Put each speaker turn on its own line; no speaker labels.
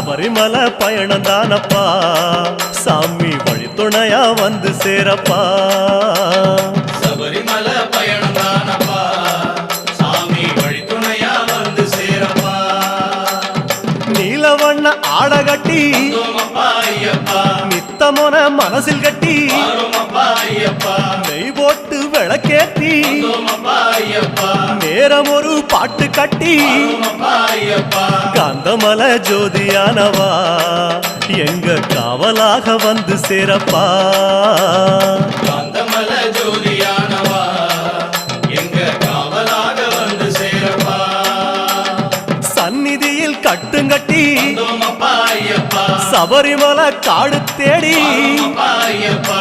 சபரிமலை பயணம் தானப்பா சாமி வழித்துணையா வந்து சேரப்பா
சபரிமலை பயணம் தானப்பா சாமி வழித்துணையா வந்து சேரப்பா
நீலவண்ண ஆடகட்டி
ஐயப்பா
நித்தமோன மனசில் கட்டி
ஐயப்பா
நெய் போட்டு விளக்கேத்தி
ஐயப்பா
நேரம் ஒரு பாட்டு கட்டி
ஐயப்பா
காந்தமல ஜோதியானவா எங்க காவலாக வந்து சேரப்பா
காந்தமல ஜோதியானவா எங்க காவலாக வந்து சேரப்பா
சந்நிதியில் கட்டுங்கட்டி
ஐயப்பா
சபரிமலை காடு தேடி
ஐயப்பா